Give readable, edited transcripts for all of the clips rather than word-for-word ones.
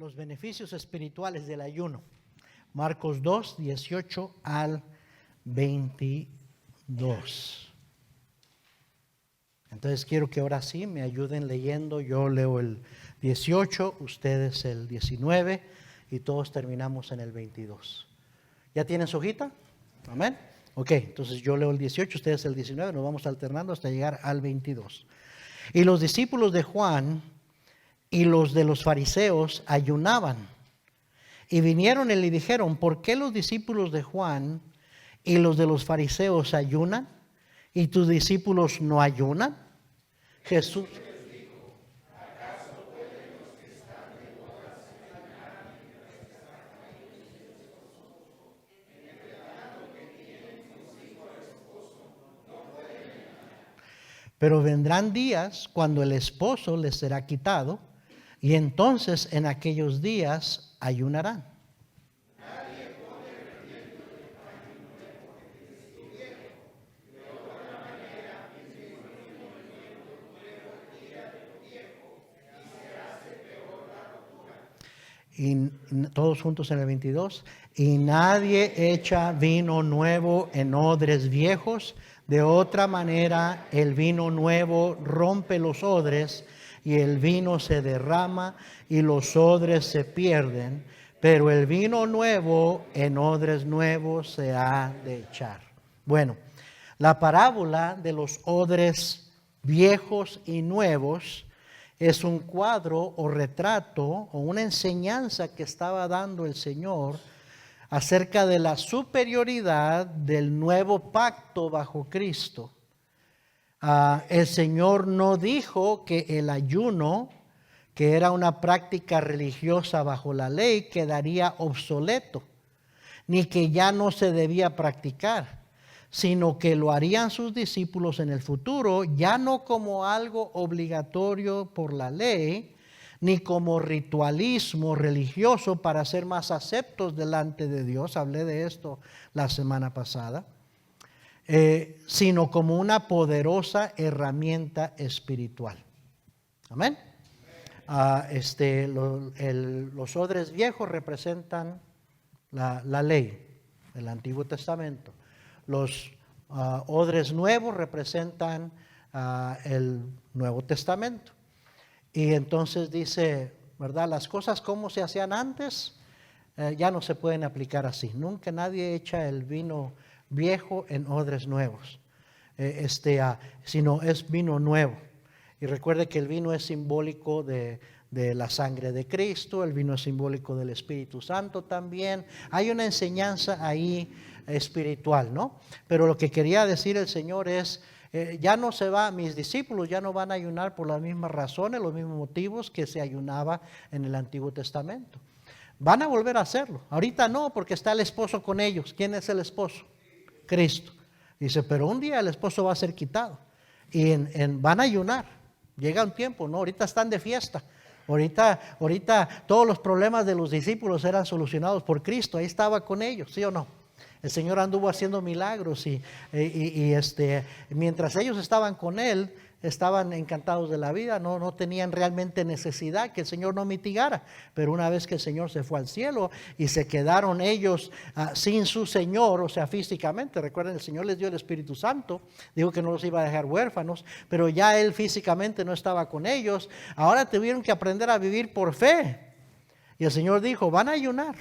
Los beneficios espirituales del ayuno. Marcos 2, 18 al 22. Entonces quiero que ahora sí me ayuden leyendo. Yo leo el 18, ustedes el 19 y todos terminamos en el 22. ¿Ya tienen su hojita? Amén. Ok, entonces yo leo el 18, ustedes el 19, nos vamos alternando hasta llegar al 22. Y los discípulos de Juan y los de los fariseos ayunaban. Y vinieron y le dijeron: ¿por qué los discípulos de Juan y los de los fariseos ayunan y tus discípulos no ayunan? Jesús les dijo: ¿acaso pueden los que están de bodas ayunar mientras están ahí en el esposo? Entretanto que tienen consigo al esposo, no pueden ayunar. Pero vendrán días cuando el esposo les será quitado, y entonces en aquellos días ayunarán. Nadie pone remiendo de paño nuevo en vestido viejo. De otra manera, el mismo vino nuevo tira de lo viejo y se hace peor la rotura. Y todos juntos en el 22. Y nadie echa vino nuevo en odres viejos. De otra manera, el vino nuevo rompe los odres y el vino se derrama y los odres se pierden, pero el vino nuevo en odres nuevos se ha de echar. Bueno, la parábola de los odres viejos y nuevos es un cuadro o retrato o una enseñanza que estaba dando el Señor acerca de la superioridad del nuevo pacto bajo Cristo. El Señor no dijo que el ayuno, que era una práctica religiosa bajo la ley, quedaría obsoleto, ni que ya no se debía practicar, sino que lo harían sus discípulos en el futuro, ya no como algo obligatorio por la ley, ni como ritualismo religioso para ser más aceptos delante de Dios. Hablé de esto la semana pasada. Sino como una poderosa herramienta espiritual. Amén. Los odres viejos representan la ley del Antiguo Testamento. Los odres nuevos representan el Nuevo Testamento. Y entonces dice, ¿verdad? Las cosas como se hacían antes ya no se pueden aplicar así. Nunca nadie echa el vino viejo en odres nuevos, sino es vino nuevo. Y recuerde que el vino es simbólico de la sangre de Cristo, el vino es simbólico del Espíritu Santo también. Hay una enseñanza ahí espiritual, ¿no? Pero lo que quería decir el Señor es, ya no se va, mis discípulos ya no van a ayunar por las mismas razones, los mismos motivos que se ayunaba en el Antiguo Testamento. Van a volver a hacerlo. Ahorita no, porque está el esposo con ellos. ¿Quién es el esposo? Cristo. Dice, pero un día el esposo va a ser quitado y van a ayunar. Llega un tiempo, ¿no? Ahorita están de fiesta. Ahorita todos los problemas de los discípulos eran solucionados por Cristo. Ahí estaba con ellos, ¿sí o no? El Señor anduvo haciendo milagros y mientras ellos estaban con Él, estaban encantados de la vida, no tenían realmente necesidad que el Señor no mitigara. Pero una vez que el Señor se fue al cielo y se quedaron ellos sin su Señor, o sea, físicamente, recuerden, el Señor les dio el Espíritu Santo, dijo que no los iba a dejar huérfanos, pero ya Él físicamente no estaba con ellos. Ahora tuvieron que aprender a vivir por fe. Y el Señor dijo, van a ayunar.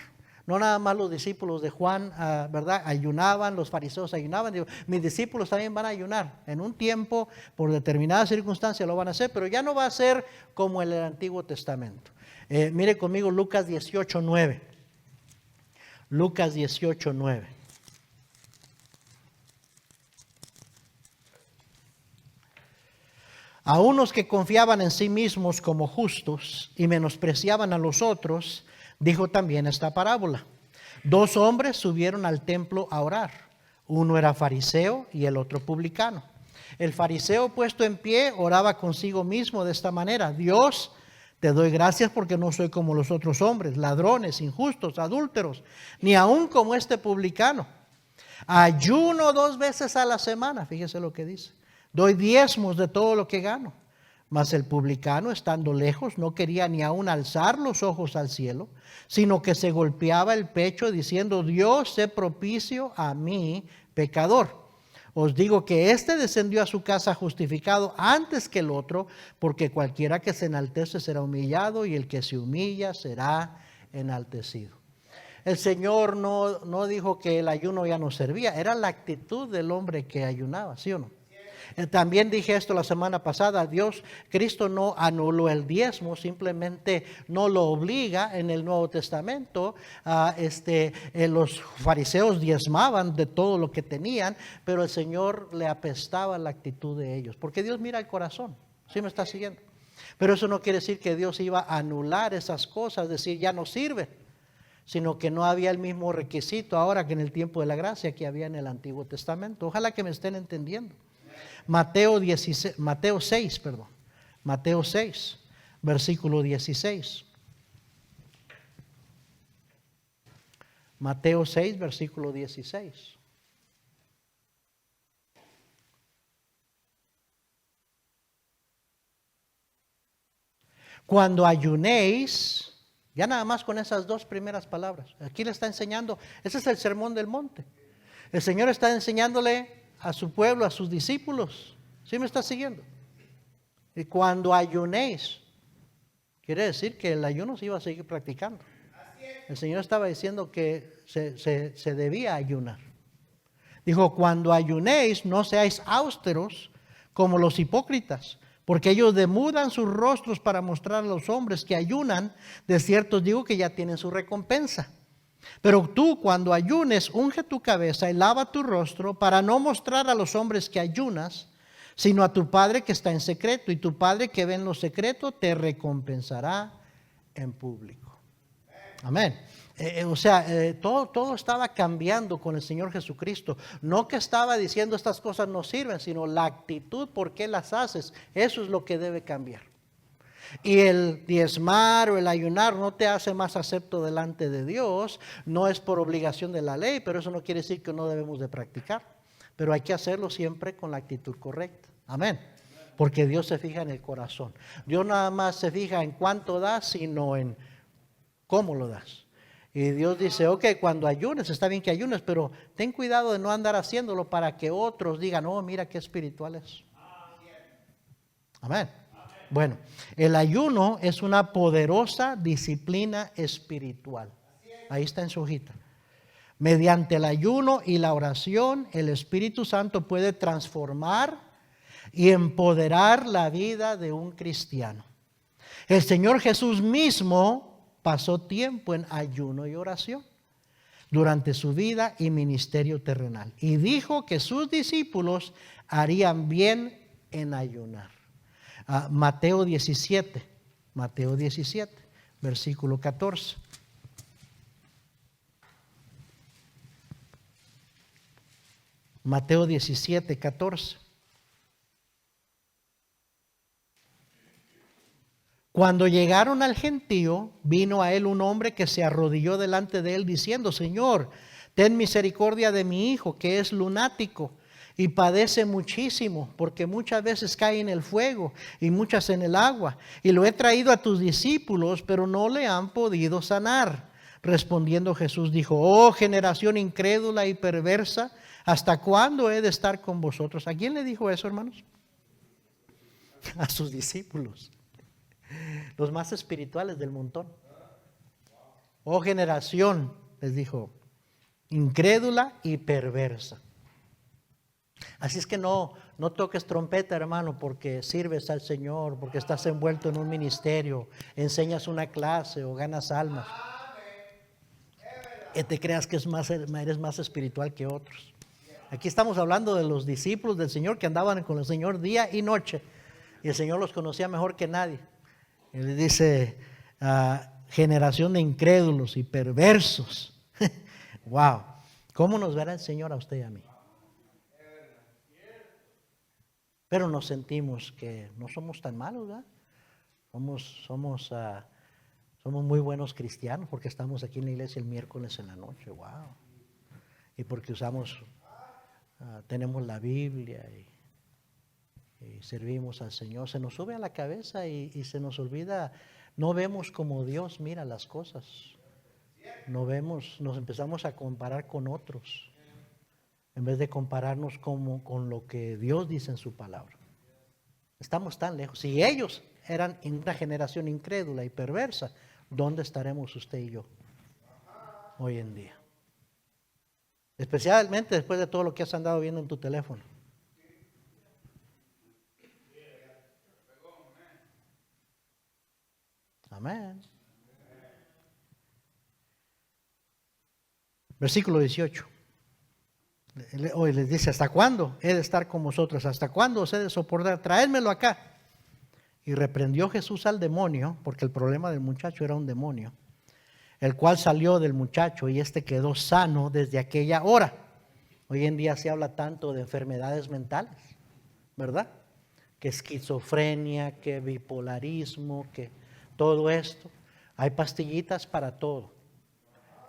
No nada más los discípulos de Juan, ¿verdad? Ayunaban, los fariseos ayunaban. Digo, mis discípulos también van a ayunar. En un tiempo, por determinadas circunstancias lo van a hacer, pero ya no va a ser como en el Antiguo Testamento. Mire conmigo Lucas 18:9. Lucas 18:9. A unos que confiaban en sí mismos como justos y menospreciaban a los otros, dijo también esta parábola. 2 hombres subieron al templo a orar. Uno era fariseo y el otro publicano. El fariseo, puesto en pie, oraba consigo mismo de esta manera: Dios, te doy gracias porque no soy como los otros hombres, ladrones, injustos, adúlteros, ni aun como este publicano. Ayuno 2 veces a la semana, fíjese lo que dice. Doy diezmos de todo lo que gano. Mas el publicano, estando lejos, no quería ni aun alzar los ojos al cielo, sino que se golpeaba el pecho diciendo: Dios, sé propicio a mí, pecador. Os digo que éste descendió a su casa justificado antes que el otro, porque cualquiera que se enaltece será humillado, y el que se humilla será enaltecido. El Señor no dijo que el ayuno ya no servía, era la actitud del hombre que ayunaba, ¿sí o no? También dije esto la semana pasada: Cristo no anuló el diezmo, simplemente no lo obliga. En el Nuevo Testamento los fariseos diezmaban de todo lo que tenían, pero el Señor le apestaba la actitud de ellos, porque Dios mira el corazón. ¿Sí me está siguiendo? Pero eso no quiere decir que Dios iba a anular esas cosas, decir ya no sirve, sino que no había el mismo requisito ahora que en el tiempo de la gracia que había en el Antiguo Testamento. Ojalá que me estén entendiendo. Mateo 6, versículo 16. Mateo 6, versículo 16. Cuando ayunéis, ya nada más con esas dos primeras palabras, aquí le está enseñando, ese es el sermón del monte. El Señor está enseñándole a su pueblo, a sus discípulos. ¿Sí me está siguiendo? Y cuando ayunéis, quiere decir que el ayuno se iba a seguir practicando. El Señor estaba diciendo que se debía ayunar. Dijo: cuando ayunéis, no seáis austeros como los hipócritas, porque ellos demudan sus rostros para mostrar a los hombres que ayunan. De cierto os digo que ya tienen su recompensa. Pero tú, cuando ayunes, unge tu cabeza y lava tu rostro, para no mostrar a los hombres que ayunas, sino a tu Padre que está en secreto, y tu Padre que ve en lo secreto te recompensará en público. Amén. Todo estaba cambiando con el Señor Jesucristo. No que estaba diciendo estas cosas no sirven, sino la actitud por qué las haces. Eso es lo que debe cambiar. Y el diezmar o el ayunar no te hace más acepto delante de Dios, no es por obligación de la ley, pero eso no quiere decir que no debemos de practicar. Pero hay que hacerlo siempre con la actitud correcta. Amén. Porque Dios se fija en el corazón. Dios nada más se fija en cuánto das, sino en cómo lo das. Y Dios dice: ok, cuando ayunes, está bien que ayunes, pero ten cuidado de no andar haciéndolo para que otros digan: oh, mira qué espiritual es. Amén. Bueno, el ayuno es una poderosa disciplina espiritual. Ahí está en su hojita. Mediante el ayuno y la oración, el Espíritu Santo puede transformar y empoderar la vida de un cristiano. El Señor Jesús mismo pasó tiempo en ayuno y oración durante su vida y ministerio terrenal, y dijo que sus discípulos harían bien en ayunar. Mateo 17, versículo 14. Mateo 17, 14. Cuando llegaron al gentío, vino a él un hombre que se arrodilló delante de él diciendo: Señor, ten misericordia de mi hijo, que es lunático y padece muchísimo, porque muchas veces cae en el fuego y muchas en el agua. Y lo he traído a tus discípulos, pero no le han podido sanar. Respondiendo Jesús dijo: oh generación incrédula y perversa, ¿hasta cuándo he de estar con vosotros? ¿A quién le dijo eso, hermanos? A sus discípulos, los más espirituales del montón. Oh generación, les dijo, incrédula y perversa. Así es que no toques trompeta, hermano, porque sirves al Señor, porque estás envuelto en un ministerio, enseñas una clase o ganas almas. Que te creas que eres más espiritual que otros. Aquí estamos hablando de los discípulos del Señor que andaban con el Señor día y noche, y el Señor los conocía mejor que nadie. Y le dice: generación de incrédulos y perversos. Wow, ¿cómo nos verá el Señor a usted y a mí? Pero nos sentimos que no somos tan malos, ¿verdad? Somos muy buenos cristianos porque estamos aquí en la iglesia el miércoles en la noche. Wow. Y porque tenemos la Biblia. y servimos al Señor. Se nos sube a la cabeza y se nos olvida, no vemos como Dios mira las cosas. No vemos, nos empezamos a comparar con otros, en vez de compararnos con lo que Dios dice en su palabra. Estamos tan lejos. Si ellos eran una generación incrédula y perversa, ¿dónde estaremos usted y yo hoy en día? Especialmente después de todo lo que has andado viendo en tu teléfono. Amén. Versículo 18. Hoy les dice: ¿hasta cuándo he de estar con vosotros? ¿Hasta cuándo os he de soportar? Traédmelo acá. Y reprendió Jesús al demonio, porque el problema del muchacho era un demonio, el cual salió del muchacho y éste quedó sano desde aquella hora. Hoy en día se habla tanto de enfermedades mentales, ¿verdad? Que esquizofrenia, que bipolarismo, que todo esto. Hay pastillitas para todo.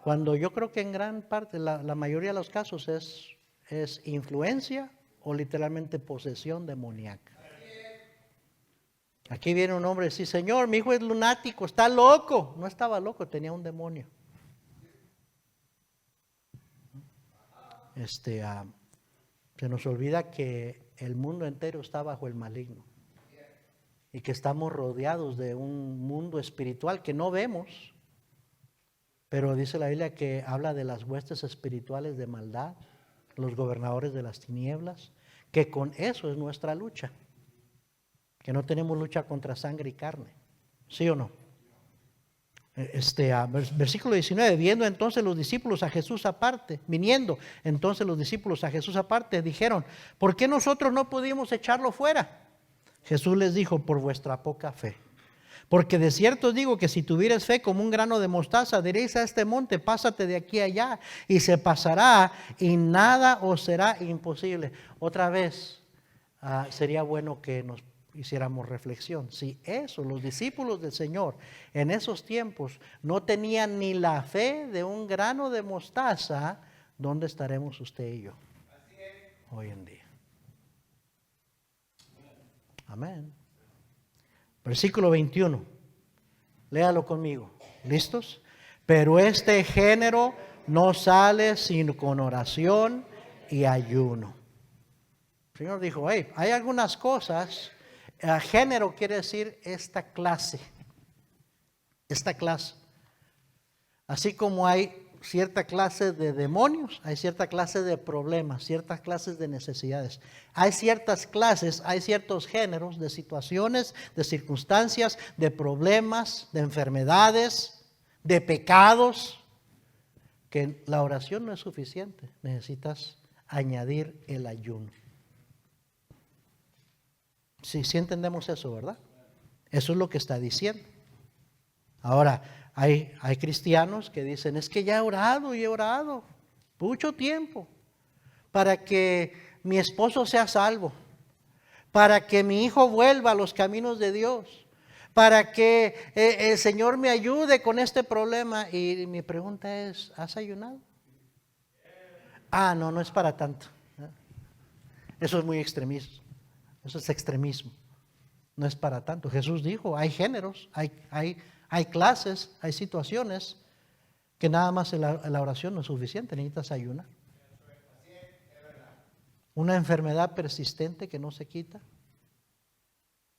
Cuando yo creo que en gran parte, la mayoría de los casos es influencia o literalmente posesión demoníaca. Aquí viene un hombre y dice: Señor, mi hijo es lunático, está loco. No estaba loco, tenía un demonio. Se nos olvida que el mundo entero está bajo el maligno y que estamos rodeados de un mundo espiritual que no vemos, pero dice la Biblia que habla de las huestes espirituales de maldad, los gobernadores de las tinieblas, que con eso es nuestra lucha, que no tenemos lucha contra sangre y carne, ¿sí o no? Versículo 19, viniendo entonces los discípulos a Jesús aparte, dijeron: ¿por qué nosotros no pudimos echarlo fuera? Jesús les dijo: por vuestra poca fe. Porque de cierto os digo que si tuvieres fe como un grano de mostaza, diréis a este monte: pásate de aquí a allá, y se pasará, y nada os será imposible. Otra vez, sería bueno que nos hiciéramos reflexión. Si eso, los discípulos del Señor en esos tiempos no tenían ni la fe de un grano de mostaza, ¿dónde estaremos usted y yo hoy en día? Amén. Versículo 21. Léalo conmigo. ¿Listos? Pero este género no sale sino con oración y ayuno. El Señor dijo: hey, hay algunas cosas. Género quiere decir esta clase. Esta clase. Así como hay cierta clase de demonios, hay cierta clase de problemas, ciertas clases de necesidades. Hay ciertas clases, hay ciertos géneros de situaciones, de circunstancias, de problemas, de enfermedades, de pecados, que la oración no es suficiente. Necesitas añadir el ayuno. Sí entendemos eso, ¿verdad? Eso es lo que está diciendo. Ahora, hay cristianos que dicen: es que ya he orado mucho tiempo para que mi esposo sea salvo, para que mi hijo vuelva a los caminos de Dios, para que el Señor me ayude con este problema. Y mi pregunta es: ¿has ayunado? No es para tanto. Eso es muy extremismo. Eso es extremismo. No es para tanto. Jesús dijo: hay géneros, hay clases, hay situaciones que nada más la oración no es suficiente, necesitas ayunar. Una enfermedad persistente que no se quita,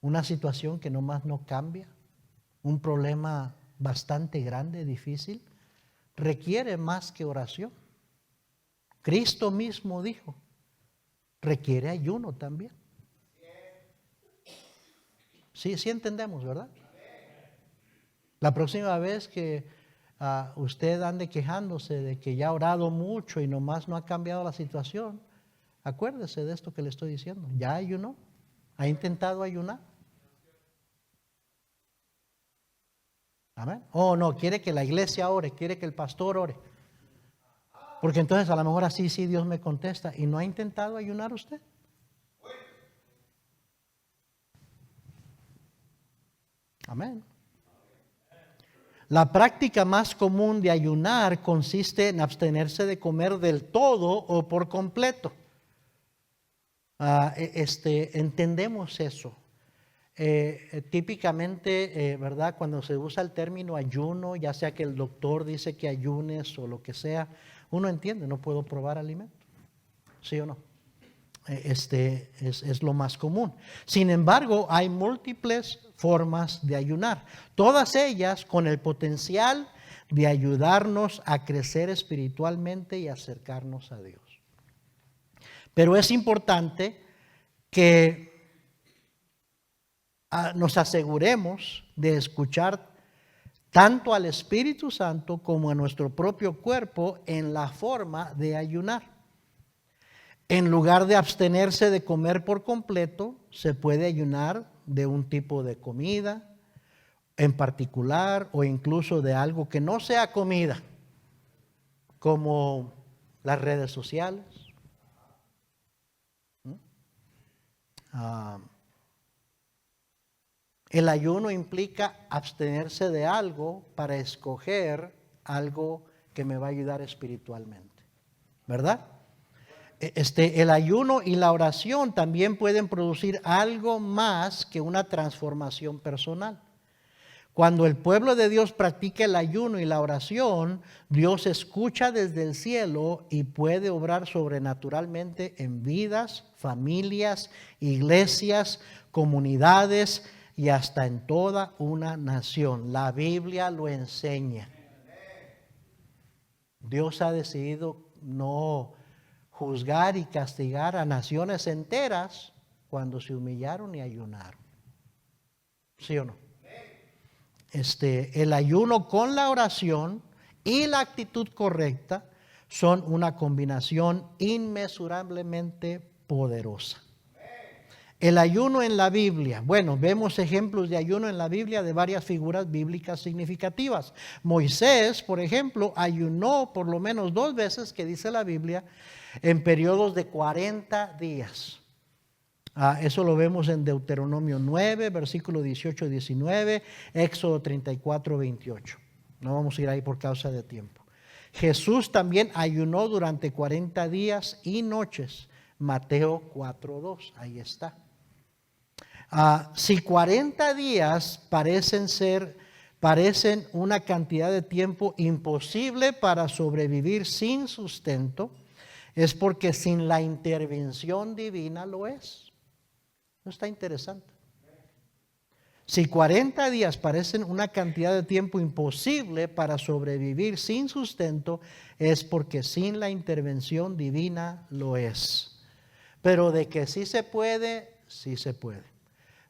una situación que nomás no cambia, un problema bastante grande, difícil, requiere más que oración. Cristo mismo dijo: requiere ayuno también. Sí entendemos, ¿verdad? La próxima vez que usted ande quejándose de que ya ha orado mucho y nomás no ha cambiado la situación, acuérdese de esto que le estoy diciendo. ¿Ya ayunó? ¿Ha intentado ayunar? Amén. No, quiere que la iglesia ore, quiere que el pastor ore. Porque entonces a lo mejor así sí Dios me contesta. ¿Y no ha intentado ayunar usted? Amén. La práctica más común de ayunar consiste en abstenerse de comer del todo o por completo. entendemos eso. Típicamente, ¿verdad? Cuando se usa el término ayuno, ya sea que el doctor dice que ayunes o lo que sea, uno entiende, no puedo probar alimento, ¿sí o no? Es lo más común. Sin embargo, hay múltiples formas de ayunar, todas ellas con el potencial de ayudarnos a crecer espiritualmente y acercarnos a Dios. Pero es importante que nos aseguremos de escuchar tanto al Espíritu Santo como a nuestro propio cuerpo en la forma de ayunar. En lugar de abstenerse de comer por completo, se puede ayunar de un tipo de comida en particular o incluso de algo que no sea comida, como las redes sociales. El ayuno implica abstenerse de algo para escoger algo que me va a ayudar espiritualmente, ¿verdad? El ayuno y la oración también pueden producir algo más que una transformación personal. Cuando el pueblo de Dios practica el ayuno y la oración, Dios escucha desde el cielo y puede obrar sobrenaturalmente en vidas, familias, iglesias, comunidades y hasta en toda una nación. La Biblia lo enseña. Dios ha decidido no juzgar y castigar a naciones enteras cuando se humillaron y ayunaron. ¿Sí o no? El ayuno con la oración y la actitud correcta son una combinación inmesurablemente poderosa. El ayuno en la Biblia. Bueno, vemos ejemplos de ayuno en la Biblia de varias figuras bíblicas significativas. Moisés, por ejemplo, ayunó por lo menos 2 veces, que dice la Biblia, en periodos de 40 días. Eso lo vemos en Deuteronomio 9, versículo 18 y 19, Éxodo 34, 28. No vamos a ir ahí por causa de tiempo. Jesús también ayunó durante 40 días y noches. Mateo 4:2, ahí está. Si 40 días parecen una cantidad de tiempo imposible para sobrevivir sin sustento, es porque sin la intervención divina lo es. ¿No está interesante? Si 40 días parecen una cantidad de tiempo imposible para sobrevivir sin sustento, es porque sin la intervención divina lo es. Pero de que sí se puede, sí se puede.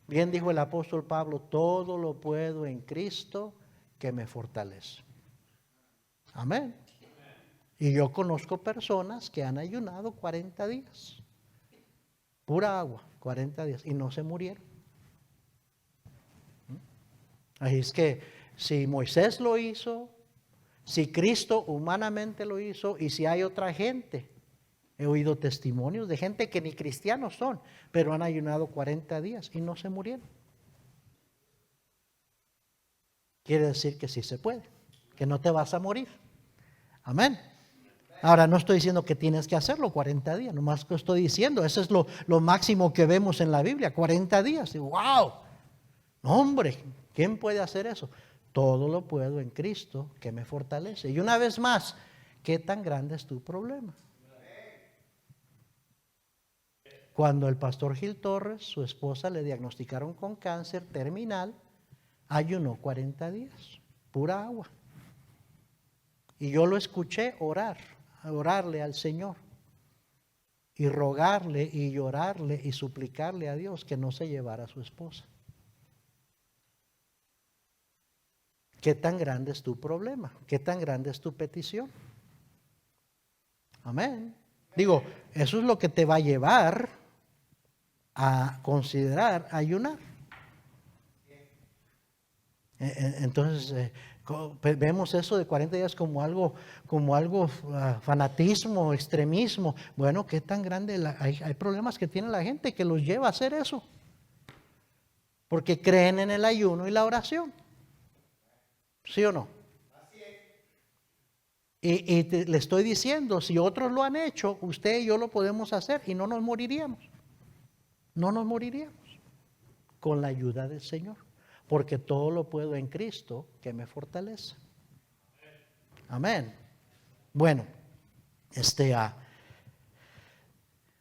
Bien dijo el apóstol Pablo, todo lo puedo en Cristo que me fortalece. Amén. Y yo conozco personas que han ayunado 40 días. Pura agua, 40 días, y no se murieron. Así es que si Moisés lo hizo, si Cristo humanamente lo hizo, y si hay otra gente, he oído testimonios de gente que ni cristianos son, pero han ayunado 40 días y no se murieron. Quiere decir que sí se puede, que no te vas a morir. Amén. Ahora, no estoy diciendo que tienes que hacerlo 40 días, nomás que estoy diciendo, eso es lo máximo que vemos en la Biblia, 40 días. Y ¡wow! No, hombre, ¿quién puede hacer eso? Todo lo puedo en Cristo que me fortalece. Y una vez más, ¿qué tan grande es tu problema? Cuando el pastor Gil Torres, su esposa, le diagnosticaron con cáncer terminal, ayunó 40 días, pura agua. Y yo lo escuché orarle al Señor y rogarle y llorarle y suplicarle a Dios que no se llevara a su esposa. ¿Qué tan grande es tu problema? ¿Qué tan grande es tu petición? Amén. Digo, eso es lo que te va a llevar a considerar ayunar. Entonces, vemos eso de 40 días como algo fanatismo, extremismo. Bueno, ¿qué tan grande? Hay problemas que tiene la gente que los lleva a hacer eso. Porque creen en el ayuno y la oración. ¿Sí o no? Y le estoy diciendo, si otros lo han hecho, usted y yo lo podemos hacer y no nos moriríamos. no nos moriríamos con la ayuda del Señor, porque todo lo puedo en Cristo que me fortalece. Amén. Bueno,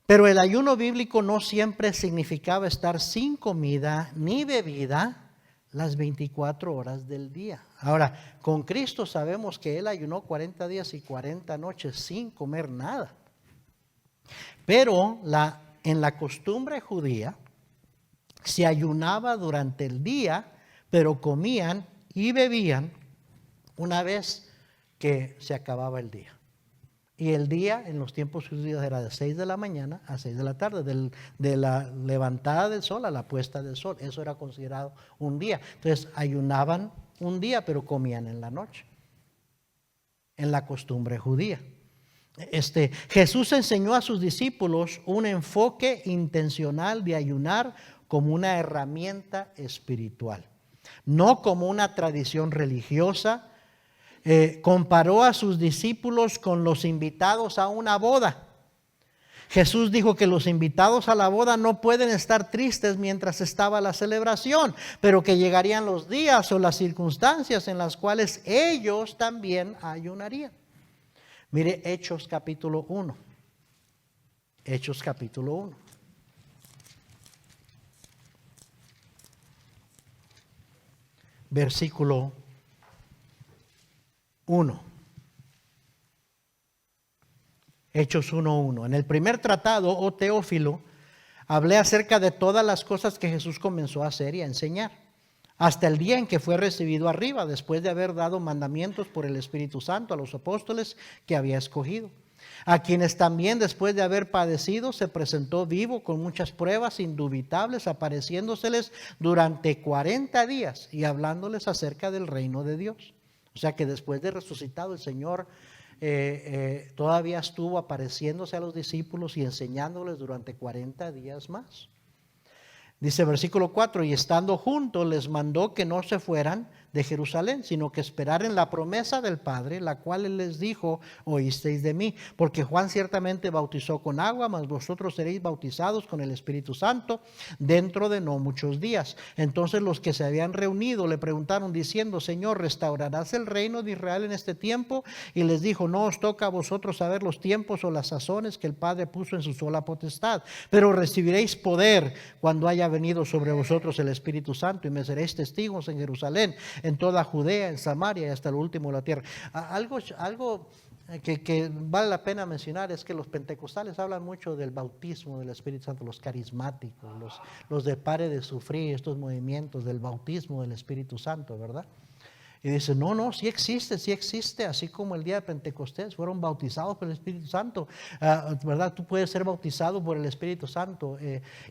pero el ayuno bíblico no siempre significaba estar sin comida ni bebida las 24 horas del día. Ahora, con Cristo sabemos que Él ayunó 40 días y 40 noches sin comer nada. Pero en la costumbre judía se ayunaba durante el día, pero comían y bebían una vez que se acababa el día. Y el día en los tiempos judíos era de 6 de la mañana a 6 de la tarde, de la levantada del sol a la puesta del sol. Eso era considerado un día. Entonces ayunaban un día, pero comían en la noche, en la costumbre judía. Jesús enseñó a sus discípulos un enfoque intencional de ayunar como una herramienta espiritual, no como una tradición religiosa. Comparó a sus discípulos con los invitados a una boda. Jesús dijo que los invitados a la boda no pueden estar tristes mientras estaba la celebración, pero que llegarían los días o las circunstancias en las cuales ellos también ayunarían. Mire Hechos capítulo 1. Hechos capítulo 1. Versículo 1. Hechos 1:1. En el primer tratado, oh Teófilo, hablé acerca de todas las cosas que Jesús comenzó a hacer y a enseñar, hasta el día en que fue recibido arriba, después de haber dado mandamientos por el Espíritu Santo a los apóstoles que había escogido, a quienes también después de haber padecido se presentó vivo con muchas pruebas indubitables, apareciéndoseles durante 40 días y hablándoles acerca del reino de Dios. O sea que después de resucitado el Señor todavía estuvo apareciéndose a los discípulos y enseñándoles durante 40 días más. Dice versículo 4, y estando juntos les mandó que no se fueran de Jerusalén, sino que esperaran la promesa del Padre, la cual Él les dijo, oísteis de mí, porque Juan ciertamente bautizó con agua, mas vosotros seréis bautizados con el Espíritu Santo dentro de no muchos días. Entonces los que se habían reunido le preguntaron diciendo, Señor, ¿restaurarás el reino de Israel en este tiempo? Y les dijo, no os toca a vosotros saber los tiempos o las sazones que el Padre puso en su sola potestad, pero recibiréis poder cuando haya venido sobre vosotros el Espíritu Santo, y me seréis testigos en Jerusalén, en toda Judea, en Samaria y hasta el último de la tierra. Algo que vale la pena mencionar es que los pentecostales hablan mucho del bautismo del Espíritu Santo, los carismáticos, los de pare de sufrir, estos movimientos del bautismo del Espíritu Santo, ¿verdad? Y dice, no, sí existe, así como el día de Pentecostés fueron bautizados por el Espíritu Santo, ¿verdad? Tú puedes ser bautizado por el Espíritu Santo,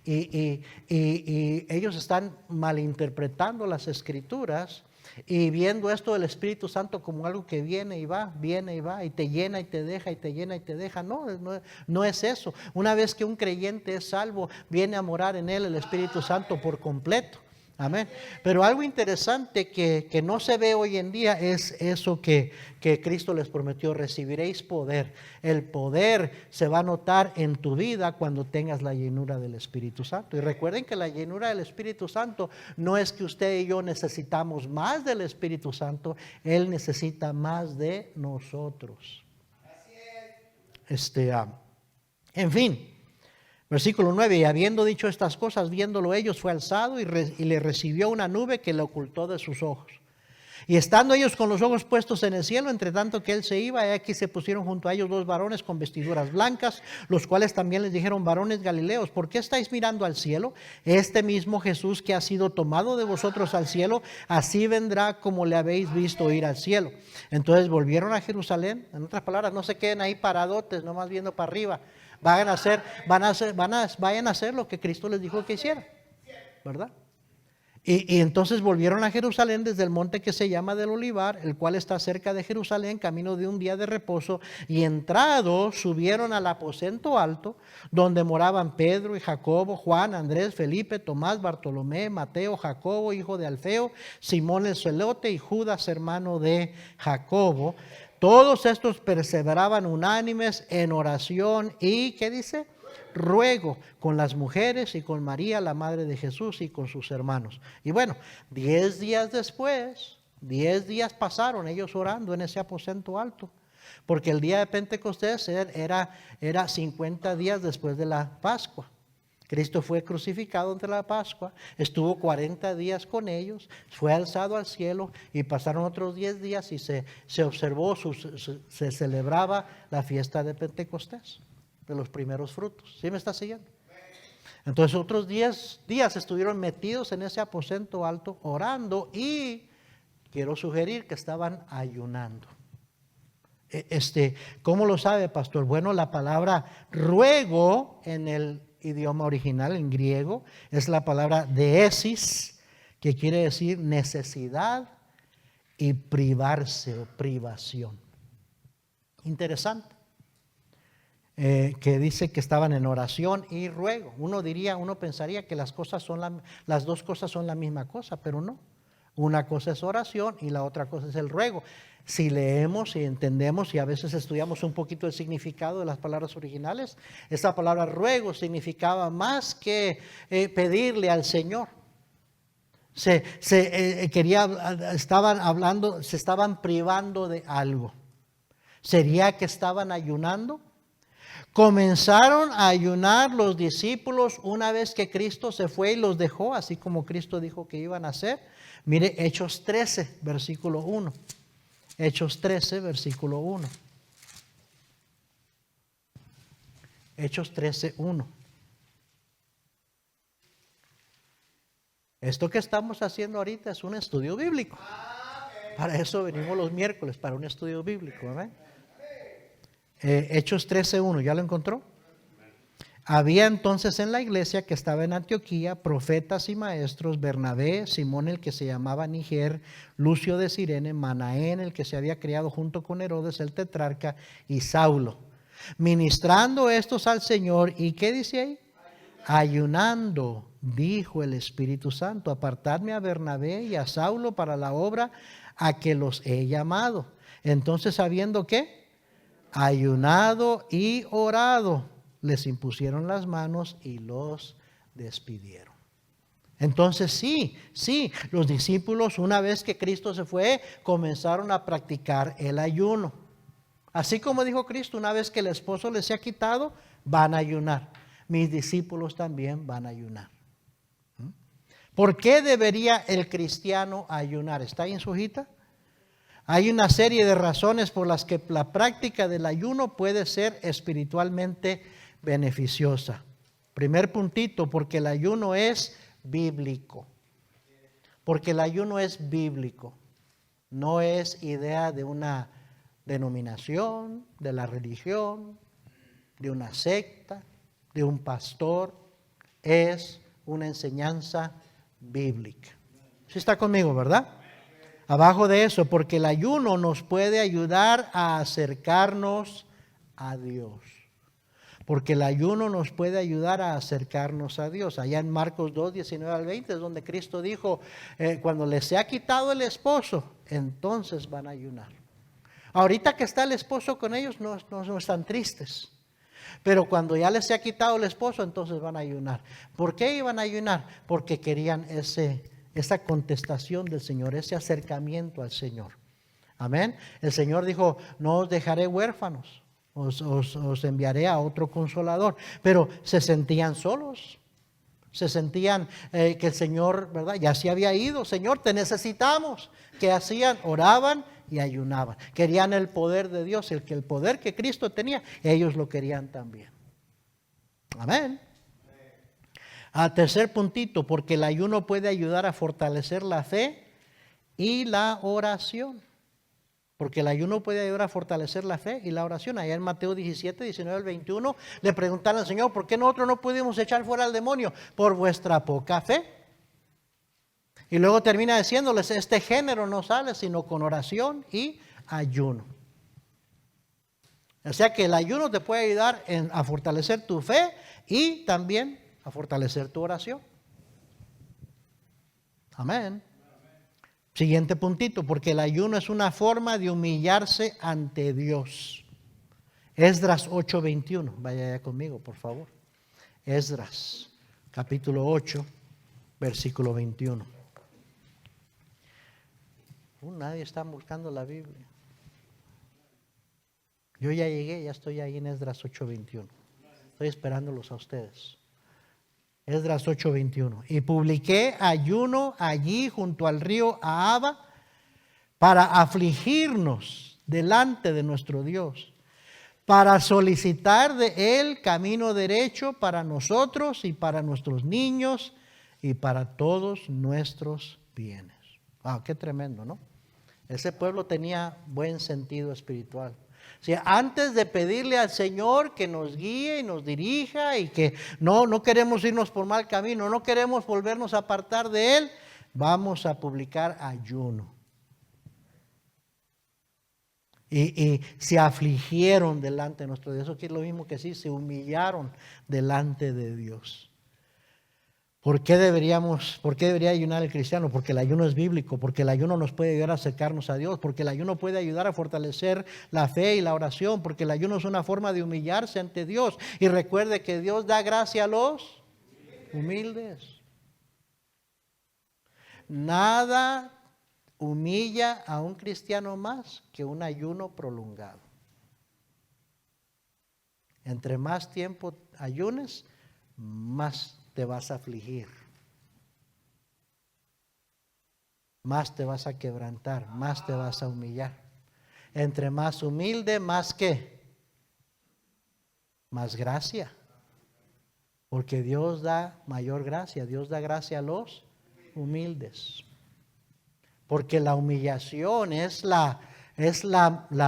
y ellos están malinterpretando las Escrituras y viendo esto del Espíritu Santo como algo que viene y va, y te llena y te deja, y te llena y te deja. No es eso. Una vez que un creyente es salvo, viene a morar en él el Espíritu Santo por completo. Amén. Pero algo interesante que no se ve hoy en día es eso que Cristo les prometió: recibiréis poder. El poder se va a notar en tu vida cuando tengas la llenura del Espíritu Santo. Y recuerden que la llenura del Espíritu Santo no es que usted y yo necesitamos más del Espíritu Santo, Él necesita más de nosotros. En fin. Versículo 9, y habiendo dicho estas cosas, viéndolo ellos, fue alzado y le recibió una nube que le ocultó de sus ojos. Y estando ellos con los ojos puestos en el cielo, entre tanto que él se iba, y aquí se pusieron junto a ellos dos varones con vestiduras blancas, los cuales también les dijeron: varones galileos, ¿por qué estáis mirando al cielo? Este mismo Jesús que ha sido tomado de vosotros al cielo, así vendrá como le habéis visto ir al cielo. Entonces volvieron a Jerusalén. En otras palabras, no se queden ahí paradotes, nomás viendo para arriba. Vayan a hacer lo que Cristo les dijo que hicieran, ¿verdad? Y entonces volvieron a Jerusalén desde el monte que se llama del Olivar, el cual está cerca de Jerusalén, camino de un día de reposo, y entrados subieron al aposento alto, donde moraban Pedro y Jacobo, Juan, Andrés, Felipe, Tomás, Bartolomé, Mateo, Jacobo, hijo de Alfeo, Simón el celote y Judas, hermano de Jacobo. Todos estos perseveraban unánimes en oración y, ¿qué dice? ruego con las mujeres y con María, la madre de Jesús, y con sus hermanos. Y bueno, 10 días después, 10 días pasaron ellos orando en ese aposento alto, porque el día de Pentecostés era 50 días después de la Pascua. Cristo fue crucificado entre la Pascua, estuvo 40 días con ellos, fue alzado al cielo y pasaron otros 10 días y se observó, se celebraba la fiesta de Pentecostés, de los primeros frutos. ¿Sí me está siguiendo? Entonces otros 10 días estuvieron metidos en ese aposento alto orando y quiero sugerir que estaban ayunando. ¿Cómo lo sabe, pastor? Bueno, la palabra ruego en el idioma original, en griego, es la palabra deesis, que quiere decir necesidad y privarse o privación. Interesante. Que dice que estaban en oración y ruego. Uno pensaría que las dos cosas son la misma cosa, pero no. Una cosa es oración y la otra cosa es el ruego. Si leemos y entendemos y a veces estudiamos un poquito el significado de las palabras originales, esa palabra ruego significaba más que pedirle al Señor. Se estaban privando de algo. ¿Sería que estaban ayunando? Comenzaron a ayunar los discípulos una vez que Cristo se fue y los dejó, así como Cristo dijo que iban a hacer. Mire, Hechos 13, versículo 1. Hechos 13, versículo 1. Hechos 13, 1. Esto que estamos haciendo ahorita es un estudio bíblico. Para eso venimos los miércoles, para un estudio bíblico. ¿Verdad? Hechos 13, 1. ¿Ya lo encontró? Había entonces en la iglesia que estaba en Antioquía profetas y maestros: Bernabé, Simón el que se llamaba Niger, Lucio de Cirene, Manaén el que se había criado junto con Herodes el tetrarca, y Saulo. Ministrando estos al Señor, ¿y qué dice ahí? Ayunando, dijo el Espíritu Santo: apartadme a Bernabé y a Saulo para la obra a que los he llamado. Entonces, sabiendo que ayunado y orado, les impusieron las manos y los despidieron. Entonces sí, los discípulos, una vez que Cristo se fue, comenzaron a practicar el ayuno. Así como dijo Cristo, una vez que el esposo les sea quitado, van a ayunar. Mis discípulos también van a ayunar. ¿Por qué debería el cristiano ayunar? ¿Está ahí en su hojita? Hay una serie de razones por las que la práctica del ayuno puede ser espiritualmente beneficiosa. Primer puntito, porque el ayuno es bíblico. Porque el ayuno es bíblico. No es idea de una denominación, de la religión, de una secta, de un pastor. Es una enseñanza bíblica. ¿Sí está conmigo, verdad? Abajo de eso, porque el ayuno nos puede ayudar a acercarnos a Dios. Porque el ayuno nos puede ayudar a acercarnos a Dios. Allá en Marcos 2, 19 al 20 es donde Cristo dijo, cuando les se ha quitado el esposo, entonces van a ayunar. Ahorita que está el esposo con ellos no están tristes. Pero cuando ya les se ha quitado el esposo, entonces van a ayunar. ¿Por qué iban a ayunar? Porque querían esa contestación del Señor, ese acercamiento al Señor. Amén. El Señor dijo, no os dejaré huérfanos. Os enviaré a otro consolador. Pero se sentían solos. Se sentían que el Señor, ¿verdad? Ya se había ido. Señor, te necesitamos. ¿Qué hacían? Oraban y ayunaban. Querían el poder de Dios. El poder que Cristo tenía, ellos lo querían también. Amén. Tercer puntito, porque el ayuno puede ayudar a fortalecer la fe y la oración. Porque el ayuno puede ayudar a fortalecer la fe y la oración. Allá en Mateo 17, 19 al 21, le preguntaron al Señor, ¿por qué nosotros no pudimos echar fuera al demonio? Por vuestra poca fe. Y luego termina diciéndoles, este género no sale sino con oración y ayuno. O sea que el ayuno te puede ayudar a fortalecer tu fe y también a fortalecer tu oración. Amén. Siguiente puntito, porque el ayuno es una forma de humillarse ante Dios. Esdras 8:21, vaya ya conmigo, por favor. Esdras, capítulo 8, versículo 21. Nadie está buscando la Biblia. Yo ya llegué, ya estoy ahí en Esdras 8:21. Estoy esperándolos a ustedes. Esdras 8:21. Y publiqué ayuno allí junto al río Ahava para afligirnos delante de nuestro Dios, para solicitar de Él camino derecho para nosotros y para nuestros niños y para todos nuestros bienes. Wow, qué tremendo, ¿no? Ese pueblo tenía buen sentido espiritual. O sea, antes de pedirle al Señor que nos guíe y nos dirija y que no queremos irnos por mal camino, no queremos volvernos a apartar de Él, vamos a publicar ayuno. Y se afligieron delante de nuestro Dios. Eso es lo mismo que sí, se humillaron delante de Dios. ¿Por qué debería ayunar el cristiano? Porque el ayuno es bíblico, porque el ayuno nos puede ayudar a acercarnos a Dios, porque el ayuno puede ayudar a fortalecer la fe y la oración, porque el ayuno es una forma de humillarse ante Dios. Y recuerde que Dios da gracia a los humildes. Nada humilla a un cristiano más que un ayuno prolongado. Entre más tiempo ayunes, más te vas a afligir, más te vas a quebrantar, más te vas a humillar. Entre más humilde, más ¿qué? Más gracia. Porque Dios da mayor gracia, Dios da gracia a los humildes. Porque la humillación es la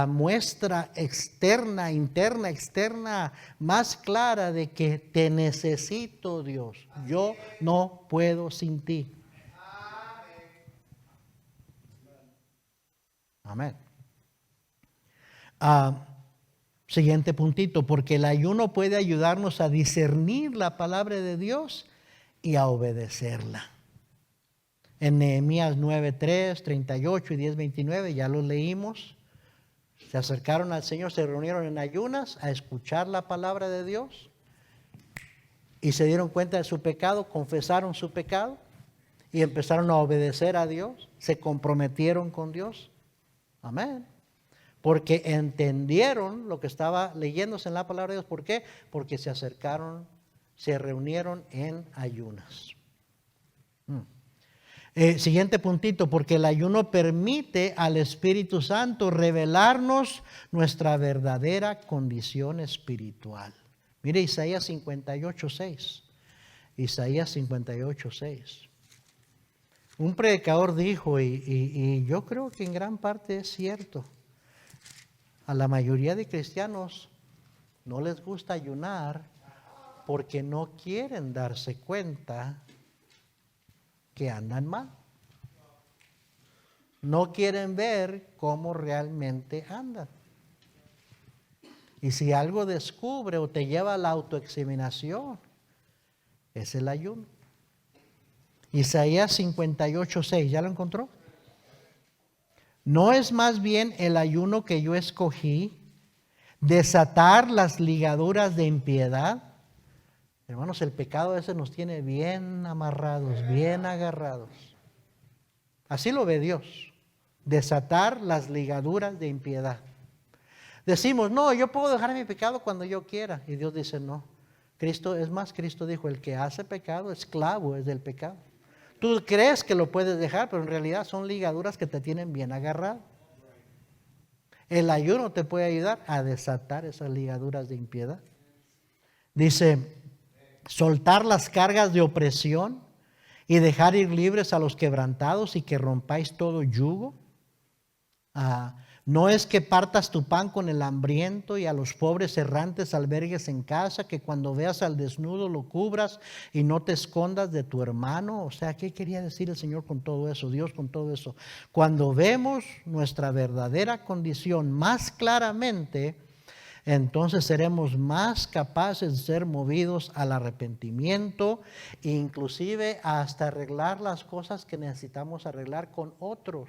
muestra externa, interna, externa, más clara de que te necesito, Dios. Yo no puedo sin ti. Amén. Siguiente puntito, porque el ayuno puede ayudarnos a discernir la palabra de Dios y a obedecerla. En Nehemías 9:3, 38 y 10:29, ya lo leímos. Se acercaron al Señor, se reunieron en ayunas a escuchar la palabra de Dios y se dieron cuenta de su pecado, confesaron su pecado y empezaron a obedecer a Dios, se comprometieron con Dios. Amén. Porque entendieron lo que estaba leyéndose en la palabra de Dios. ¿Por qué? Porque se acercaron, se reunieron en ayunas. Siguiente puntito, porque el ayuno permite al Espíritu Santo revelarnos nuestra verdadera condición espiritual. Mire Isaías 58:6. Isaías 58:6. Un predicador dijo, y yo creo que en gran parte es cierto, a la mayoría de cristianos no les gusta ayunar porque no quieren darse cuenta que andan mal. No quieren ver cómo realmente andan. Y si algo descubre o te lleva a la autoexaminación, es el ayuno. Isaías 58:6, ¿ya lo encontró? ¿No es más bien el ayuno que yo escogí, desatar las ligaduras de impiedad? Hermanos, el pecado ese nos tiene bien amarrados, bien agarrados. Así lo ve Dios, desatar las ligaduras de impiedad. Decimos, no, yo puedo dejar mi pecado cuando yo quiera. Y Dios dice, no. Cristo dijo, el que hace pecado, esclavo es del pecado. Tú crees que lo puedes dejar, pero en realidad son ligaduras que te tienen bien agarrado. El ayuno te puede ayudar a desatar esas ligaduras de impiedad. Dice, soltar las cargas de opresión y dejar ir libres a los quebrantados y que rompáis todo yugo. No es que partas tu pan con el hambriento y a los pobres errantes albergues en casa, que cuando veas al desnudo lo cubras y no te escondas de tu hermano. O sea, ¿qué quería decir el Señor con todo eso? Dios con todo eso. Cuando vemos nuestra verdadera condición más claramente, entonces seremos más capaces de ser movidos al arrepentimiento e inclusive hasta arreglar las cosas que necesitamos arreglar con otros.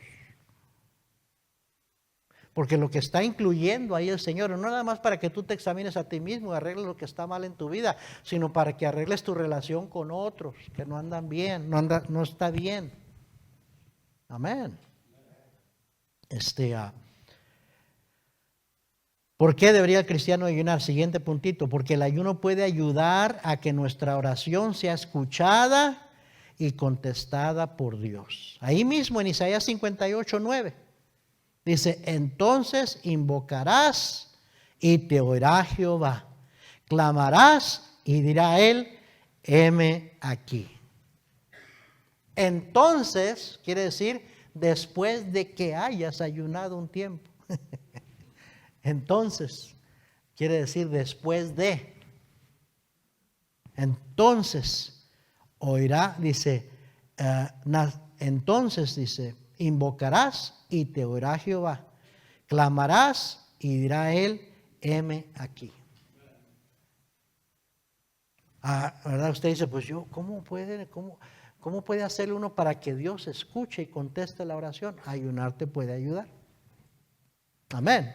Porque lo que está incluyendo ahí el Señor, no nada más para que tú te examines a ti mismo y arregles lo que está mal en tu vida, sino para que arregles tu relación con otros que no andan bien, no está bien. Amén. ¿Por qué debería el cristiano ayunar? Siguiente puntito, porque el ayuno puede ayudar a que nuestra oración sea escuchada y contestada por Dios. Ahí mismo en Isaías 58:9 dice, entonces invocarás y te oirá Jehová, clamarás y dirá él, heme aquí. Entonces, quiere decir, después de que hayas ayunado un tiempo. Entonces, quiere decir después de. Entonces, oirá, dice, entonces dice, invocarás y te oirá Jehová. Clamarás y dirá él, heme aquí. ¿Verdad? Usted dice, pues yo, ¿cómo puede hacer uno para que Dios escuche y conteste la oración? Ayunar te puede ayudar. Amén.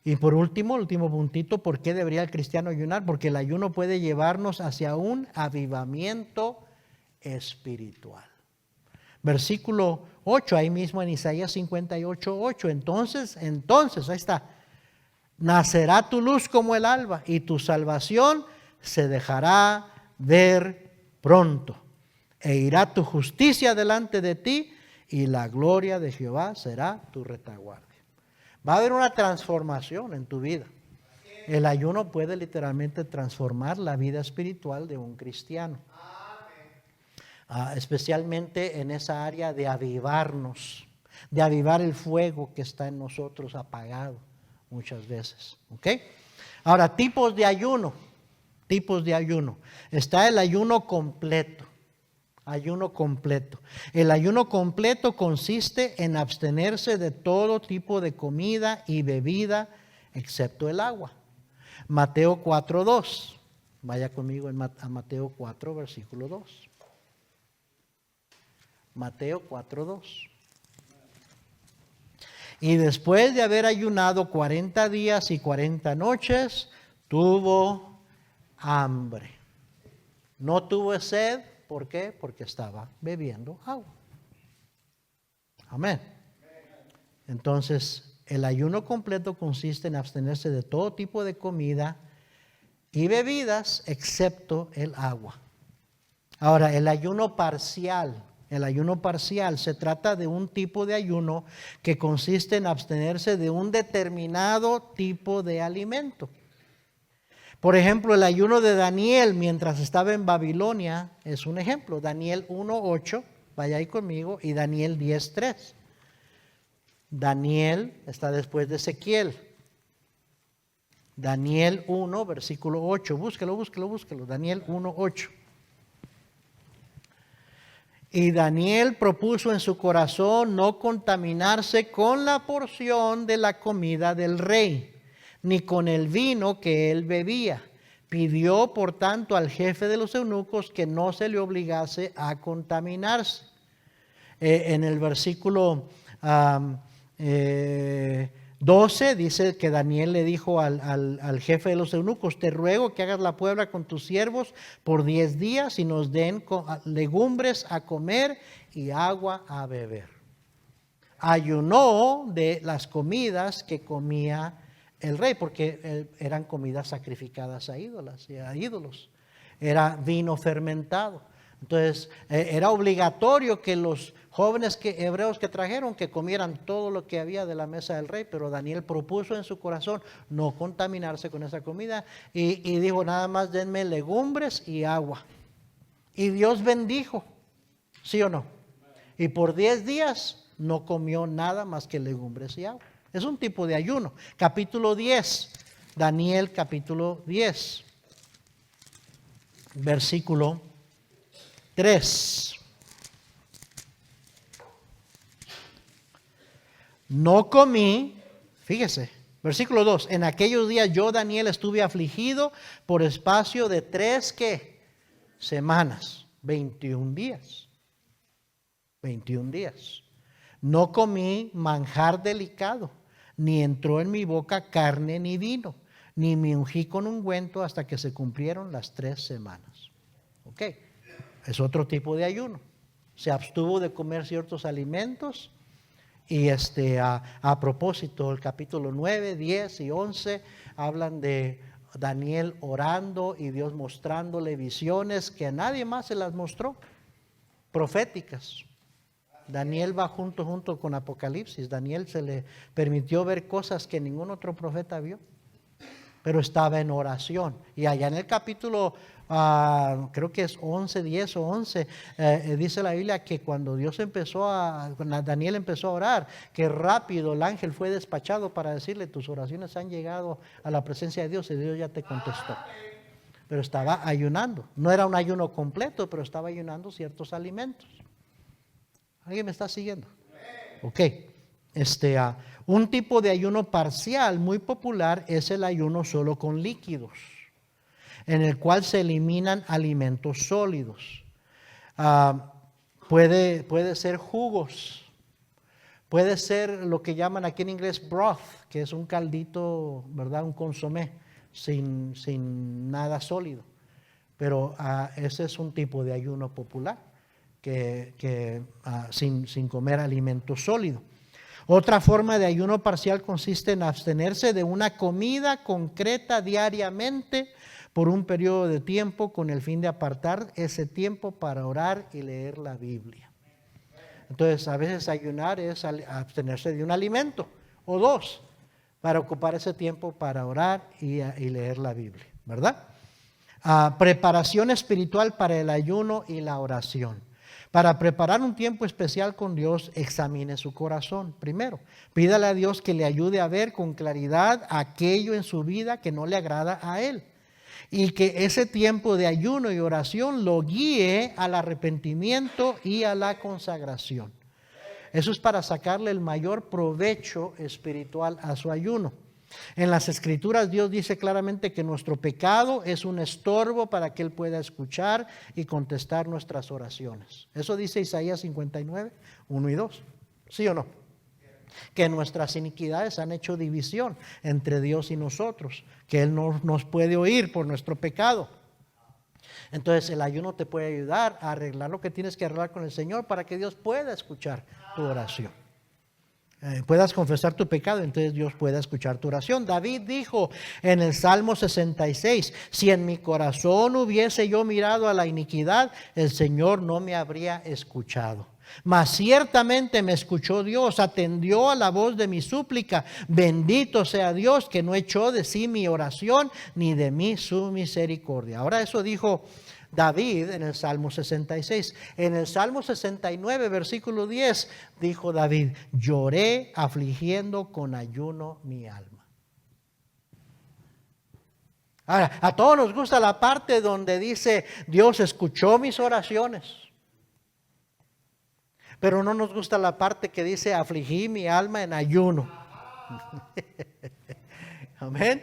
Y por último puntito, ¿por qué debería el cristiano ayunar? Porque el ayuno puede llevarnos hacia un avivamiento espiritual. Versículo 8, ahí mismo en Isaías 58:8. Entonces, ahí está. Nacerá tu luz como el alba y tu salvación se dejará ver pronto. E irá tu justicia delante de ti y la gloria de Jehová será tu retaguardia. Va a haber una transformación en tu vida. El ayuno puede literalmente transformar la vida espiritual de un cristiano. Especialmente en esa área de avivarnos, de avivar el fuego que está en nosotros apagado muchas veces. ¿Ok? Ahora, tipos de ayuno. Está el ayuno completo. Ayuno completo. El ayuno completo consiste en abstenerse de todo tipo de comida y bebida excepto el agua. Mateo 4:2. Vaya conmigo a Mateo 4, versículo 2. Mateo 4:2. Y después de haber ayunado 40 días y 40 noches, tuvo hambre. No tuvo sed. ¿Por qué? Porque estaba bebiendo agua. Amén. Entonces, el ayuno completo consiste en abstenerse de todo tipo de comida y bebidas excepto el agua. Ahora, el ayuno parcial se trata de un tipo de ayuno que consiste en abstenerse de un determinado tipo de alimento. Por ejemplo, el ayuno de Daniel mientras estaba en Babilonia es un ejemplo. Daniel 1:8, vaya ahí conmigo, y Daniel 10:3. Daniel está después de Ezequiel. Daniel 1, versículo 8. Búsquelo. Daniel 1:8. Y Daniel propuso en su corazón no contaminarse con la porción de la comida del rey, ni con el vino que él bebía. Pidió, por tanto, al jefe de los eunucos que no se le obligase a contaminarse. En el versículo 12 dice que Daniel le dijo al jefe de los eunucos, te ruego que hagas la prueba con tus siervos por 10 días y nos den legumbres a comer y agua a beber. Ayunó de las comidas que comía el rey, porque eran comidas sacrificadas a ídolos. Era vino fermentado. Entonces, era obligatorio que los jóvenes hebreos que trajeron que comieran todo lo que había de la mesa del rey, pero Daniel propuso en su corazón no contaminarse con esa comida y dijo, nada más denme legumbres y agua. Y Dios bendijo, ¿sí o no? Y por 10 días no comió nada más que legumbres y agua. Es un tipo de ayuno. Capítulo 10, Daniel capítulo 10, versículo 3. No comí, fíjese, versículo 2. En aquellos días yo, Daniel, estuve afligido por espacio de 3 ¿qué? Semanas, 21 días. 21 días. No comí manjar delicado, ni entró en mi boca carne ni vino, ni me ungí con ungüento hasta que se cumplieron las 3 semanas. Ok, es otro tipo de ayuno. Se abstuvo de comer ciertos alimentos. Y a propósito, el capítulo 9, 10 y 11 hablan de Daniel orando y Dios mostrándole visiones que a nadie más se las mostró, proféticas. Daniel va junto con Apocalipsis. Daniel se le permitió ver cosas que ningún otro profeta vio, pero estaba en oración. Y allá en el capítulo, creo que es 11, 10 o 11, dice la Biblia que cuando Daniel empezó a orar, que rápido el ángel fue despachado para decirle: tus oraciones han llegado a la presencia de Dios y Dios ya te contestó. Pero estaba ayunando. No era un ayuno completo, pero estaba ayunando ciertos alimentos. ¿Alguien me está siguiendo? Ok. Un tipo de ayuno parcial muy popular es el ayuno solo con líquidos, en el cual se eliminan alimentos sólidos. Puede ser jugos, puede ser lo que llaman aquí en inglés broth, que es un caldito, ¿verdad? Un consomé sin nada sólido. Pero ese es un tipo de ayuno popular, sin comer alimento sólido. Otra forma de ayuno parcial consiste en abstenerse de una comida concreta diariamente por un periodo de tiempo con el fin de apartar ese tiempo para orar y leer la Biblia. Entonces, a veces ayunar es abstenerse de un alimento o dos para ocupar ese tiempo para orar y leer la Biblia, ¿verdad? Preparación espiritual para el ayuno y la oración. Para preparar un tiempo especial con Dios, examine su corazón. Primero, pídale a Dios que le ayude a ver con claridad aquello en su vida que no le agrada a Él. Y que ese tiempo de ayuno y oración lo guíe al arrepentimiento y a la consagración. Eso es para sacarle el mayor provecho espiritual a su ayuno. En las Escrituras Dios dice claramente que nuestro pecado es un estorbo para que Él pueda escuchar y contestar nuestras oraciones. Eso dice Isaías 59, 1 y 2. ¿Sí o no? Que nuestras iniquidades han hecho división entre Dios y nosotros, que Él no nos puede oír por nuestro pecado. Entonces el ayuno te puede ayudar a arreglar lo que tienes que arreglar con el Señor para que Dios pueda escuchar tu oración. Puedas confesar tu pecado, entonces Dios pueda escuchar tu oración. David dijo en el Salmo 66: si en mi corazón hubiese yo mirado a la iniquidad, el Señor no me habría escuchado. Mas ciertamente me escuchó Dios, atendió a la voz de mi súplica. Bendito sea Dios que no echó de sí mi oración, ni de mí su misericordia. Ahora eso dijo David en el Salmo 66. En el Salmo 69, versículo 10, dijo David: lloré afligiendo con ayuno mi alma. Ahora, a todos nos gusta la parte donde dice: Dios escuchó mis oraciones. Pero no nos gusta la parte que dice: afligí mi alma en ayuno. Amén.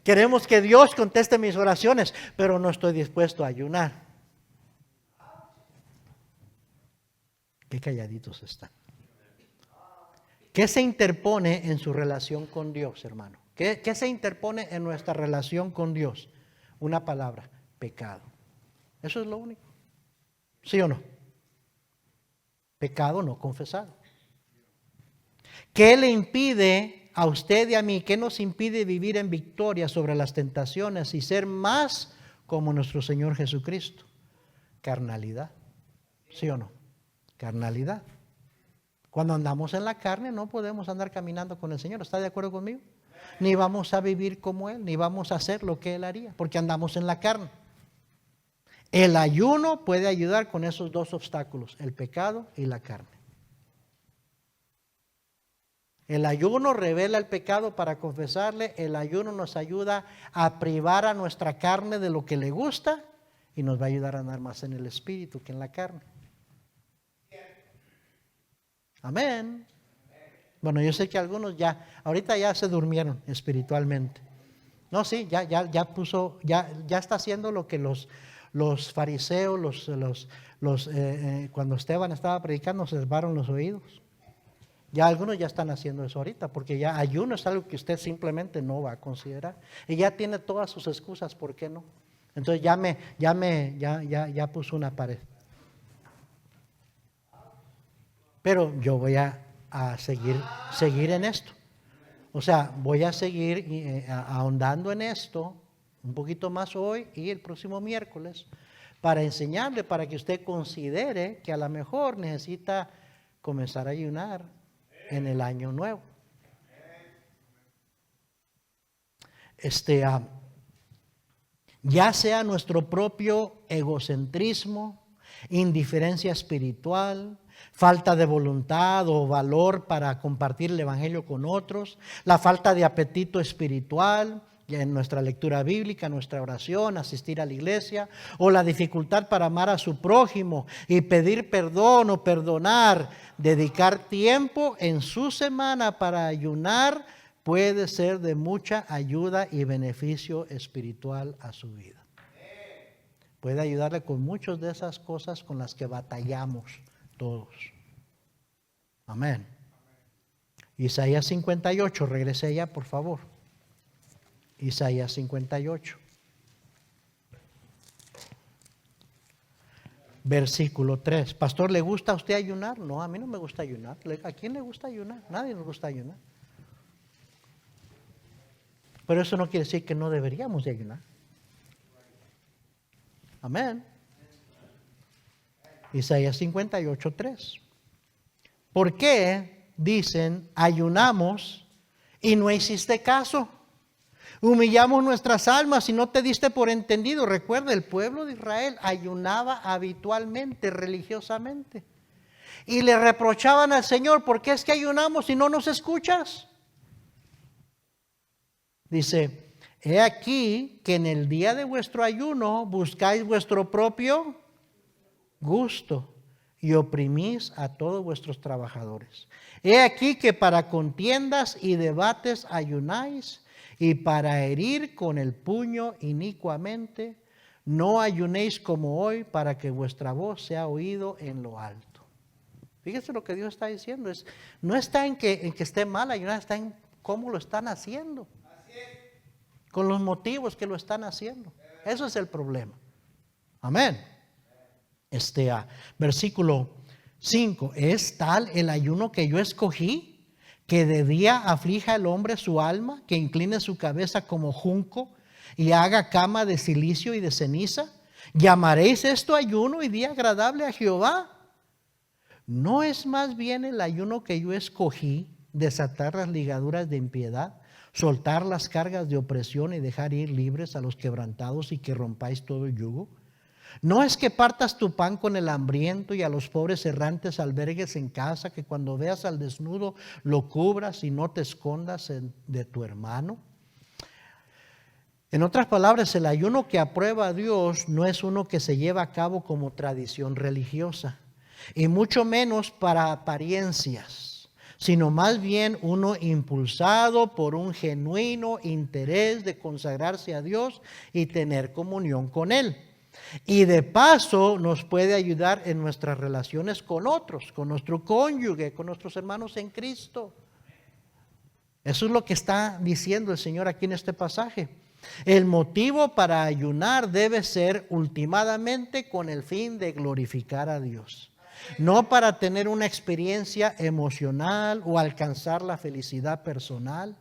Queremos que Dios conteste mis oraciones, pero no estoy dispuesto a ayunar. Qué calladitos están. ¿Qué se interpone en su relación con Dios, hermano? ¿Qué se interpone en nuestra relación con Dios? Una palabra: pecado. Eso es lo único. ¿Sí o no? Pecado no confesado. ¿Qué le impide a usted y a mí? ¿Qué nos impide vivir en victoria sobre las tentaciones y ser más como nuestro Señor Jesucristo? Carnalidad. ¿Sí o no? Carnalidad. Cuando andamos en la carne no podemos andar caminando con el Señor. ¿Está de acuerdo conmigo? Ni vamos a vivir como Él, ni vamos a hacer lo que Él haría, porque andamos en la carne. El ayuno puede ayudar con esos dos obstáculos: el pecado y la carne. El ayuno revela el pecado para confesarle. El ayuno nos ayuda a privar a nuestra carne de lo que le gusta y nos va a ayudar a andar más en el espíritu que en la carne. Amén. Bueno, yo sé que algunos ahorita ya se durmieron espiritualmente. No, sí, ya está haciendo lo que los fariseos, cuando Esteban estaba predicando, se cerraron los oídos. Ya algunos ya están haciendo eso ahorita, porque ya ayuno es algo que usted simplemente no va a considerar. Y ya tiene todas sus excusas, ¿por qué no? Entonces ya puso una pared. Pero yo voy a seguir en esto. O sea, voy a seguir ahondando en esto un poquito más hoy y el próximo miércoles para enseñarle, para que usted considere que a lo mejor necesita comenzar a ayunar en el año nuevo. Ya sea nuestro propio egocentrismo, indiferencia espiritual, falta de voluntad o valor para compartir el evangelio con otros, la falta de apetito espiritual en nuestra lectura bíblica, nuestra oración, asistir a la iglesia, o la dificultad para amar a su prójimo y pedir perdón o perdonar, dedicar tiempo en su semana para ayunar puede ser de mucha ayuda y beneficio espiritual a su vida. Puede ayudarle con muchas de esas cosas con las que batallamos todos. Amén. Isaías 58, regrese allá por favor. Isaías 58. Versículo 3. Pastor, ¿le gusta a usted ayunar? No, a mí no me gusta ayunar. ¿A quién le gusta ayunar? Nadie nos gusta ayunar. Pero eso no quiere decir que no deberíamos de ayunar. Amén. Isaías 58, 3. ¿Por qué dicen ayunamos y no hiciste caso? Humillamos nuestras almas y no te diste por entendido. Recuerda, el pueblo de Israel ayunaba habitualmente, religiosamente. Y le reprochaban al Señor, ¿por qué es que ayunamos y no nos escuchas? Dice, he aquí que en el día de vuestro ayuno buscáis vuestro propio gusto y oprimís a todos vuestros trabajadores. He aquí que para contiendas y debates ayunáis, y para herir con el puño inicuamente, no ayunéis como hoy para que vuestra voz sea oído en lo alto. Fíjese lo que Dios está diciendo, no está en que esté mal ayunar, está en cómo lo están haciendo. Con los motivos que lo están haciendo. Eso es el problema. Amén. Versículo 5. ¿Es tal el ayuno que yo escogí, que de día aflija el hombre su alma, que incline su cabeza como junco y haga cama de cilicio y de ceniza? ¿Llamaréis esto ayuno y día agradable a Jehová? ¿No es más bien el ayuno que yo escogí, desatar las ligaduras de impiedad, soltar las cargas de opresión y dejar ir libres a los quebrantados y que rompáis todo yugo? ¿No es que partas tu pan con el hambriento y a los pobres errantes albergues en casa, que cuando veas al desnudo lo cubras y no te escondas de tu hermano? En otras palabras, el ayuno que aprueba a Dios no es uno que se lleva a cabo como tradición religiosa, y mucho menos para apariencias, sino más bien uno impulsado por un genuino interés de consagrarse a Dios y tener comunión con Él. Y de paso nos puede ayudar en nuestras relaciones con otros, con nuestro cónyuge, con nuestros hermanos en Cristo. Eso es lo que está diciendo el Señor aquí en este pasaje. El motivo para ayunar debe ser ultimadamente con el fin de glorificar a Dios, no para tener una experiencia emocional o alcanzar la felicidad personal.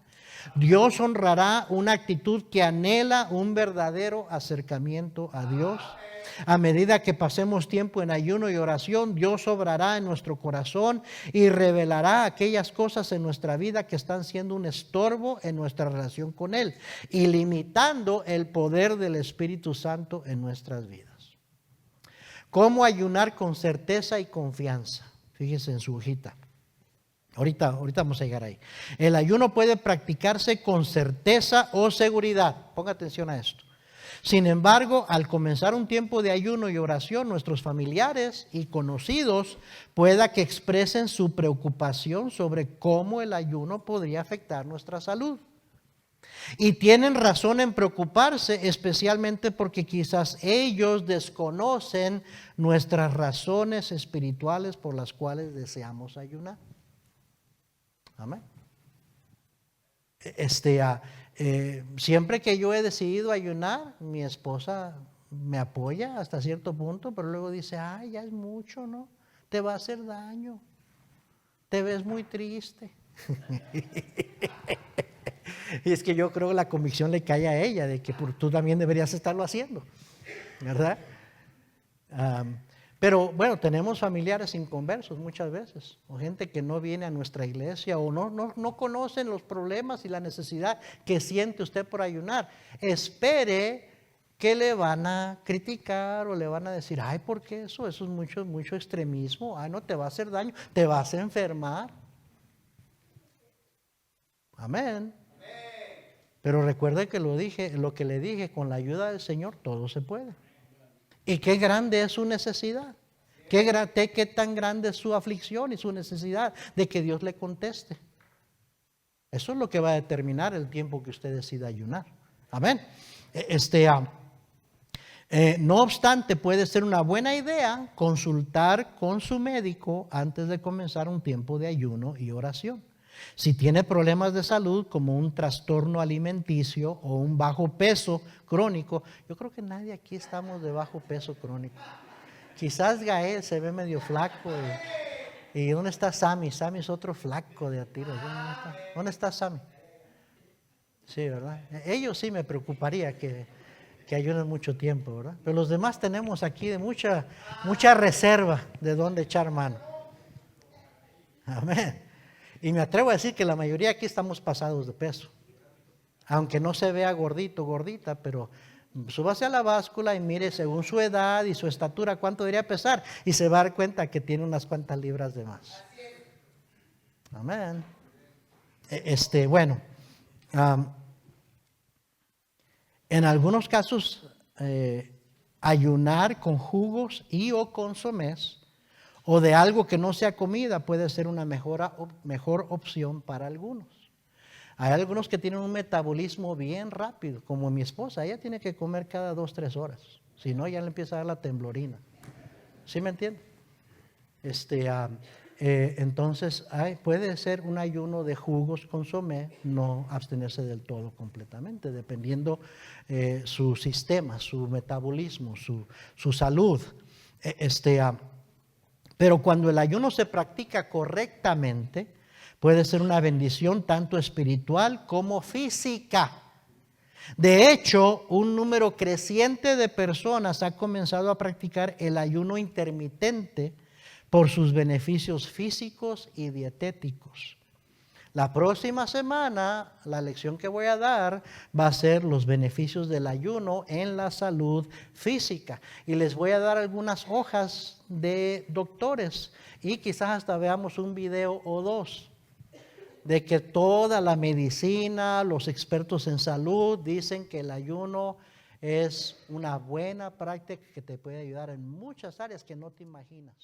Dios honrará una actitud que anhela un verdadero acercamiento a Dios. A medida que pasemos tiempo en ayuno y oración, Dios obrará en nuestro corazón y revelará aquellas cosas en nuestra vida que están siendo un estorbo en nuestra relación con Él y limitando el poder del Espíritu Santo en nuestras vidas. ¿Cómo ayunar con certeza y confianza? Fíjese en su hojita. Ahorita vamos a llegar ahí. El ayuno puede practicarse con certeza o seguridad. Ponga atención a esto. Sin embargo, al comenzar un tiempo de ayuno y oración, nuestros familiares y conocidos pueda que expresen su preocupación sobre cómo el ayuno podría afectar nuestra salud. Y tienen razón en preocuparse, especialmente porque quizás ellos desconocen nuestras razones espirituales por las cuales deseamos ayunar. Amén. Siempre que yo he decidido ayunar, mi esposa me apoya hasta cierto punto, pero luego dice, ay, ya es mucho, ¿no? Te va a hacer daño, te ves muy triste. Y es que yo creo que la convicción le cae a ella de que tú también deberías estarlo haciendo, ¿verdad? Pero bueno, tenemos familiares inconversos muchas veces, o gente que no viene a nuestra iglesia, o no conocen los problemas y la necesidad que siente usted por ayunar. Espere que le van a criticar o le van a decir, ay, ¿por qué eso? Eso es mucho extremismo, ay, no, te va a hacer daño, te vas a enfermar. Amén. Pero recuerde que lo que le dije, con la ayuda del Señor todo se puede. Y qué grande es su necesidad. Qué tan grande es su aflicción y su necesidad de que Dios le conteste. Eso es lo que va a determinar el tiempo que usted decida ayunar. Amén. No obstante, puede ser una buena idea consultar con su médico antes de comenzar un tiempo de ayuno y oración. Si tiene problemas de salud como un trastorno alimenticio o un bajo peso crónico, yo creo que nadie aquí estamos de bajo peso crónico. Quizás Gael se ve medio flaco. ¿Y dónde está Sammy? Sammy es otro flaco de a tiros. ¿Dónde está Sammy? Sí, ¿verdad? Ellos sí me preocuparía que ayunen mucho tiempo, ¿verdad? Pero los demás tenemos aquí de mucha reserva de dónde echar mano. Amén. Y me atrevo a decir que la mayoría aquí estamos pasados de peso. Aunque no se vea gordito, gordita, pero súbase a la báscula y mire según su edad y su estatura cuánto debería pesar. Y se va a dar cuenta que tiene unas cuantas libras de más. Amén. En algunos casos, ayunar con jugos y o consomés o de algo que no sea comida puede ser una mejor opción para algunos. Hay algunos que tienen un metabolismo bien rápido, como mi esposa. Ella tiene que comer cada 2-3 horas, si no ya le empieza a dar la temblorina. ¿Sí me entiende? Entonces puede ser un ayuno de jugos consomé, no abstenerse del todo completamente, dependiendo su sistema, su metabolismo, su salud. Pero cuando el ayuno se practica correctamente, puede ser una bendición tanto espiritual como física. De hecho, un número creciente de personas ha comenzado a practicar el ayuno intermitente por sus beneficios físicos y dietéticos. La próxima semana, la lección que voy a dar va a ser los beneficios del ayuno en la salud física. Y les voy a dar algunas hojas de doctores y quizás hasta veamos un video o dos de que toda la medicina, los expertos en salud dicen que el ayuno es una buena práctica que te puede ayudar en muchas áreas que no te imaginas.